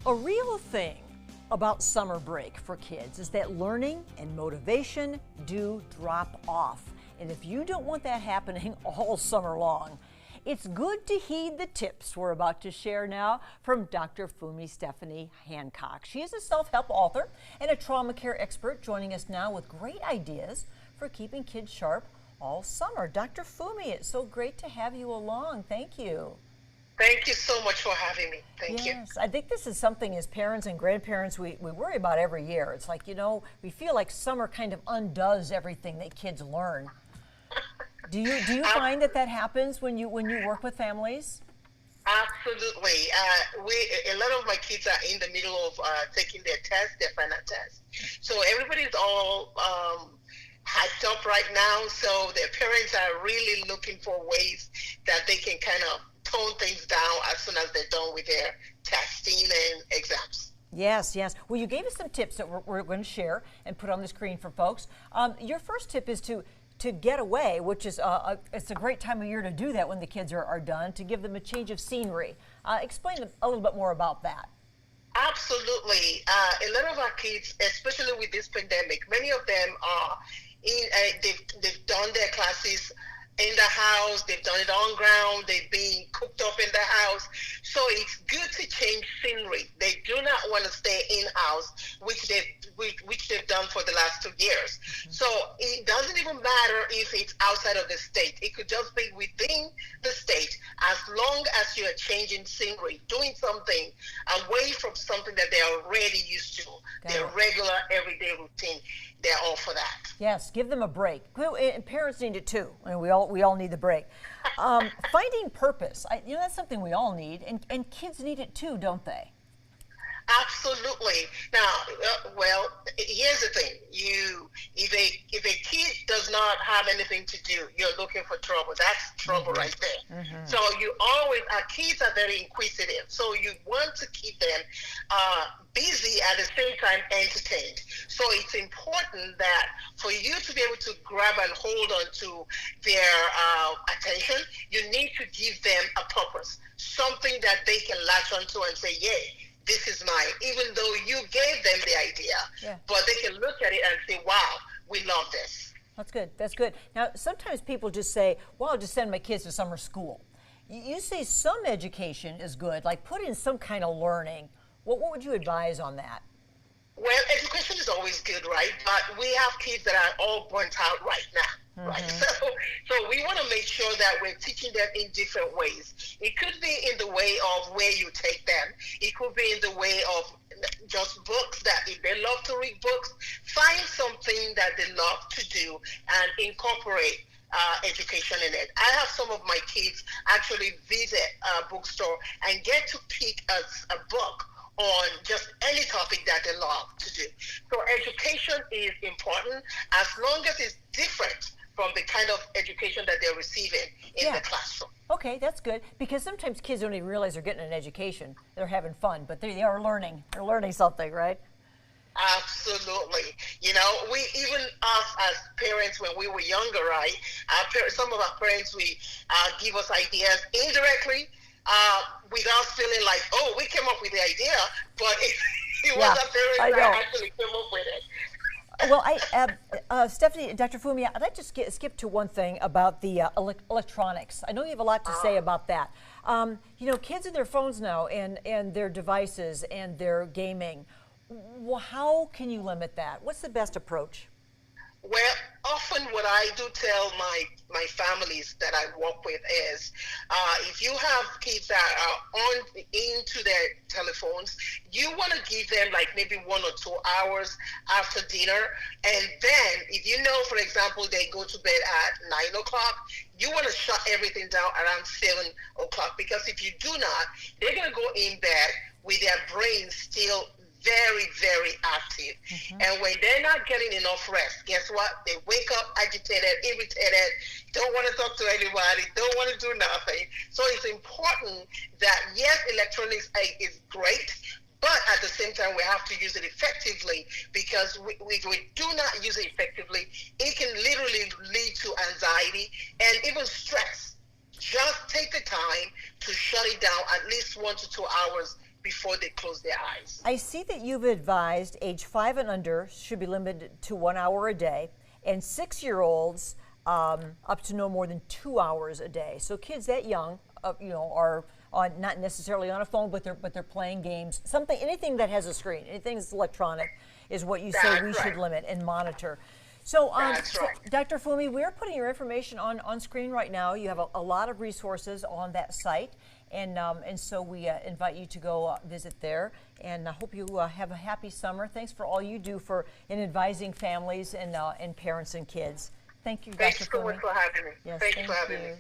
A real thing about summer break for kids is that learning and motivation do drop off. And if you don't want that happening all summer long, it's good to heed the tips we're about to share now from Dr. Fumi Stephanie Hancock. She is a self-help author and a trauma care expert, joining us now with great ideas for keeping kids sharp all summer. Dr. Fumi, it's so great to have you along. Thank you. Thank you so much for having me. Thank you. Yes, I think this is something as parents and grandparents we worry about every year. It's like, we feel like summer kind of undoes everything that kids learn. Do you find that happens when you work with families? Absolutely. A lot of my kids are in the middle of taking their final test. So everybody's all hyped up right now. So their parents are really looking for ways that they can kind of tone things down as soon as they're done with their testing and exams. Yes, yes. Well, you gave us some tips that we're going to share and put on the screen for folks. Your first tip is to get away, which is it's a great time of year to do that when the kids are done, to give them a change of scenery. Explain a little bit more about that. Absolutely. A lot of our kids, especially with this pandemic, many of them are they've done their classes in the house, they've done it on ground, they've been cooped up in the house. So it's good to change scenery. They do not want to stay in-house, which they've done for the last 2 years. Mm-hmm. So it doesn't even matter if it's outside of the state. It could just be within the state, as long as you're changing scenery, doing something away from something that they're already used to, their regular everyday routine. They're all for that. Yes, give them a break. And parents need it too. I mean, we all need the break. Finding purpose, that's something we all need, and kids need it too, don't they? Absolutely. Now, well, here's the thing: if a kid does not have anything to do, you're looking for trouble. That's trouble right there. Mm-hmm. So our kids are very inquisitive. So you want to keep them busy at the same time entertained. So it's important that for you to be able to grab and hold on to their attention, you need to give them a purpose, something that they can latch onto and say, "Yay, this is mine," even though you gave them the idea, but they can look at it and say, "Wow, we love this." That's good. That's good. Now, sometimes people just say, "Well, I'll just send my kids to summer school." You say some education is good, like put in some kind of learning. What would you advise on that? Well, education is always good, right? But we have kids that are all burnt out right now. Mm-hmm. Right. So we want to make sure that we're teaching them in different ways. It could be in the way of where you take them. It could be in the way of just books, that if they love to read books, find something that they love to do and incorporate education in it. I have some of my kids actually visit a bookstore and get to pick a book on just any topic that they love to do. So education is important as long as it's different from the kind of education that they're receiving in the classroom. Okay, that's good, because sometimes kids don't even realize they're getting an education. They're having fun, but they are learning. They're learning something, right? Absolutely. We, even us as parents, when we were younger, right? Some of our parents, give us ideas indirectly, without feeling like, oh, we came up with the idea, but it was our parents that actually came up with it. Well, Stephanie, Dr. Fumi, I'd like to skip to one thing about the electronics. I know you have a lot to say about that. Kids and their phones now and their devices and their gaming. Well, how can you limit that? What's the best approach? Well, often what I do tell my families that I work with is, if you have kids that are into their telephones, you want to give them like maybe 1 or 2 hours after dinner. And then if you know, for example, they go to bed at 9 o'clock, you want to shut everything down around 7 o'clock, because if you do not, they're going to go in bed with their brains still very, very active. Mm-hmm. And when they're not getting enough rest, guess what? They wake up agitated, irritated, don't want to talk to anybody, don't want to do nothing. So it's important that, yes, electronics is great, but at the same time, we have to use it effectively, because if we do not use it effectively, it can literally lead to anxiety and even stress. Just take the time to shut it down at least 1 to 2 hours before they close their eyes. I see that you've advised age 5 and under should be limited to 1 hour a day, and 6-year-olds up to no more than 2 hours a day. So kids that young, are not necessarily on a phone, but they're playing games. Anything that has a screen, anything that's electronic, is what you say we should limit and monitor. So, Dr. Fumi, we're putting your information on screen right now. You have a lot of resources on that site, and so we invite you to go visit there. And I hope you have a happy summer. Thanks for all you do in advising families and parents and kids. Thank you, Dr. Fumi. Thanks so much for having me. Yes, thank you for having me.